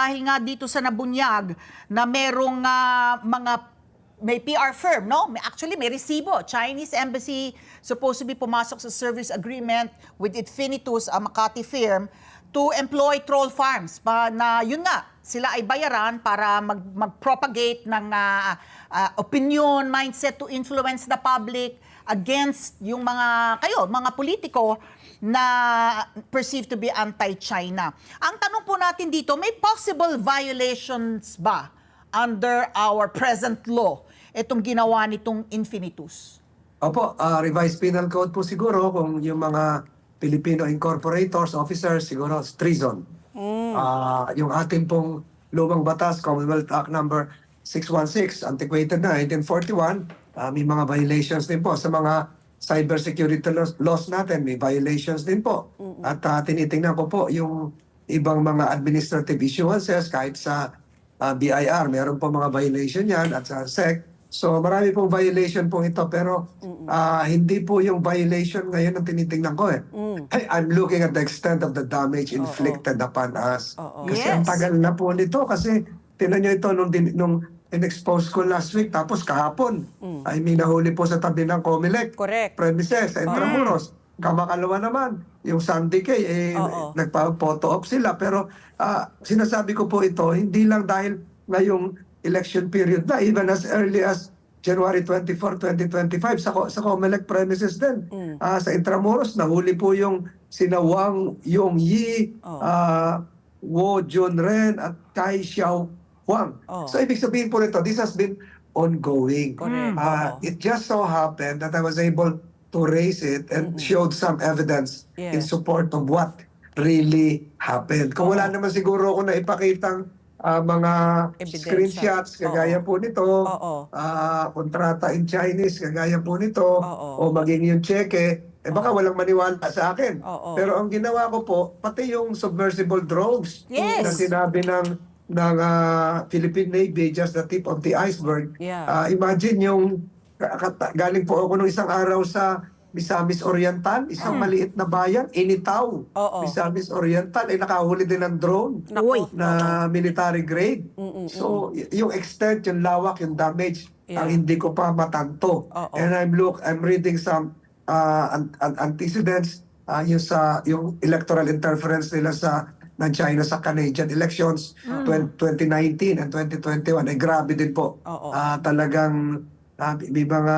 dahil nga dito sa nabunyag na merong may PR firm, no? Actually, may resibo. Chinese embassy supposed to be pumasok sa service agreement with Infinitus, a Makati firm, to employ troll farms. Na yun nga, sila ay bayaran para mag-propagate ng opinion, mindset to influence the public against yung mga politiko na perceived to be anti-China. Ang tanong po natin dito, may possible violations ba under our present law itong ginawa nitong Infinitus? Opo, revised penal code po siguro kung yung mga Filipino incorporators, officers, siguro treason. Yung ating pong lumang batas, Commonwealth Act number 616, antiquated na, 1941, may mga violations din po sa mga cybersecurity laws natin, may violations din po. At tinitingnan ko po yung ibang mga administrative issuances kahit sa BIR, meron po mga violation yan at sa SEC. So marami pong violation po ito pero hindi po yung violation ngayon ang tinitingnan ko eh. I'm looking at the extent of the damage inflicted upon us. Kasi ang tagal na po nito kasi tinan nyo ito nung in-expose ko last week tapos kahapon ay may nahuli po sa tabi ng Comelec premises sa Intramuros. Kamakalawa naman, yung Sandy Cay, nagpa-photo op sila. Pero sinasabi ko po ito, hindi lang dahil ngayong election period na, even as early as January 24, 2025, sa Comelec premises din. Sa Intramuros, nahuli po yung sina Wang Yongyi, Wo Junren, at Kai Xiao Huang. So, ibig sabihin po nito, this has been ongoing. It just so happened that I was able to raise it and showed some evidence in support of what really happened. Kung wala naman siguro ako na ipakitang mga screenshots kagaya po nito, kontrata in Chinese kagaya po nito, o maging yung cheque, baka walang maniwala sa akin. Pero ang ginawa ko po, pati yung submersible drones na sinabi ng Philippine Navy, just the tip of the iceberg. Imagine yung, galing po ako nung isang araw sa Misamis Oriental, isang maliit na bayan, Initaw. Misamis Oriental, nakahuli din ng drone na military grade. So, yung extent, yung lawak, yung damage, ang hindi ko pa matanto. And I'm reading some antecedents, yung electoral interference nila ng China sa Canadian elections 2019 and 2021. Ay grabe din po. Talagang may mga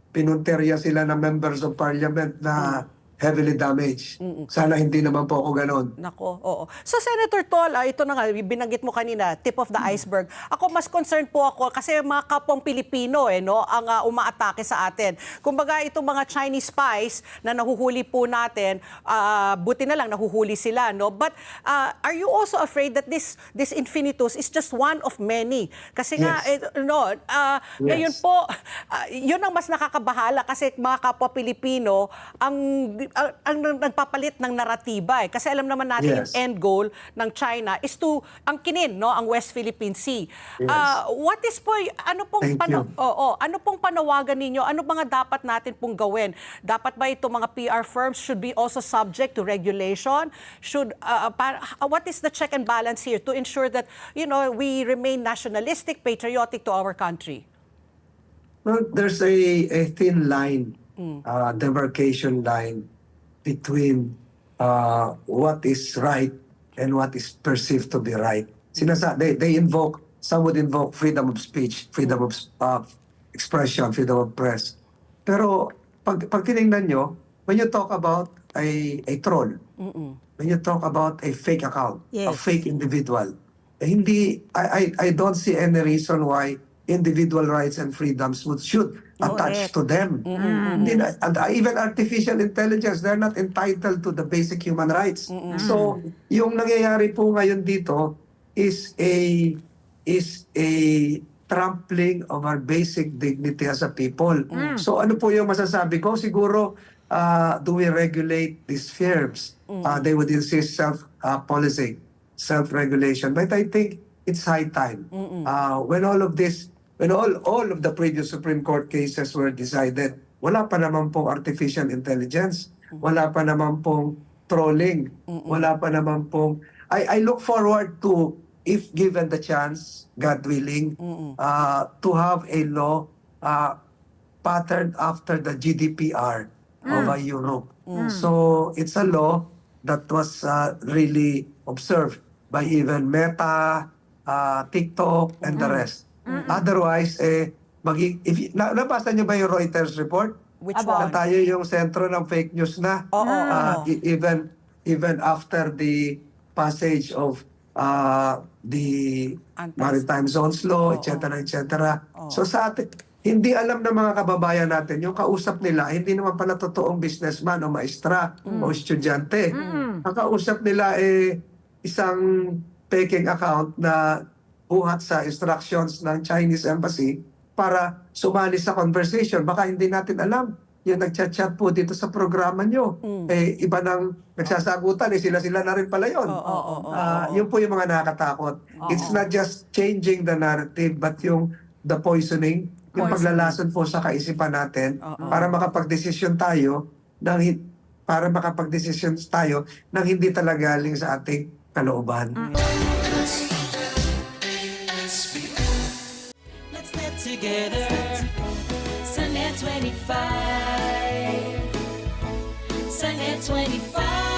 pinunterya sila ng members of parliament na heavily damaged. Sana hindi naman po ako ganon. Nako, oo. So Senator Tol, ito na nga, binanggit mo kanina, tip of the iceberg. Ako, mas concerned po ako kasi mga kapwang Pilipino ang umaatake sa atin. Kumbaga, itong mga Chinese spies na nahuhuli po natin, buti na lang nahuhuli sila, no? But are you also afraid that this Infinitus is just one of many? Kasi nga, ngayon po, yun ang mas nakakabahala kasi mga kapwa Pilipino, ang nagpapalit ng naratiba eh. Kasi alam naman natin yung end goal ng China is to angkinin, no, ang West Philippine Sea. What is po, ano pong panawagan ninyo? Ano mga dapat natin pong gawin? Dapat ba itong mga PR firms should be also subject to regulation? What is the check and balance here to ensure that, we remain nationalistic, patriotic to our country? Well, there's a thin line, demarcation line between what is right and what is perceived to be right. Some would invoke freedom of speech, freedom of expression, freedom of press. Pero pag tinignan nyo, when you talk about a troll, when you talk about a fake account, a fake individual, I don't see any reason why individual rights and freedoms should attach to them. And even artificial intelligence, they're not entitled to the basic human rights. So, yung nangyayari po ngayon dito is a trampling of our basic dignity as a people. So, ano po yung masasabi ko? Siguro, do we regulate these firms? They would insist self-policy, self-regulation. But I think it's high time. When all of this, when all of the previous Supreme Court cases were decided, wala pa naman pong artificial intelligence, wala pa naman pong trolling, wala pa naman pong... I look forward to if given the chance, God willing, to have a law patterned after the GDPR of Europe. So it's a law that was really observed by even Meta, TikTok, and the rest. Otherwise, nabasa niyo ba yung Reuters report? Which About- one? Na tayo yung sentro ng fake news na. Oo. Even after the passage of the Maritime Zones Law, etc., etc. So sa atin, hindi alam ng mga kababayan natin, yung kausap nila, hindi naman pala totoong businessman o maestra o estudyante. Ang kausap nila isang peking account na buhat sa instructions ng Chinese Embassy para sumali sa conversation. Baka hindi natin alam. Yung nagchat-chat po dito sa programa nyo. Iba nang nagsasagutan, sila-sila na rin pala yun. Yun po yung mga nakakatakot. It's not just changing the narrative, but the poisoning, yung paglalason po sa kaisipan natin para makapagdesisyon tayo ng hindi talaga galing sa ating kalooban. Let's get together. Sunday 25. Sunday 25.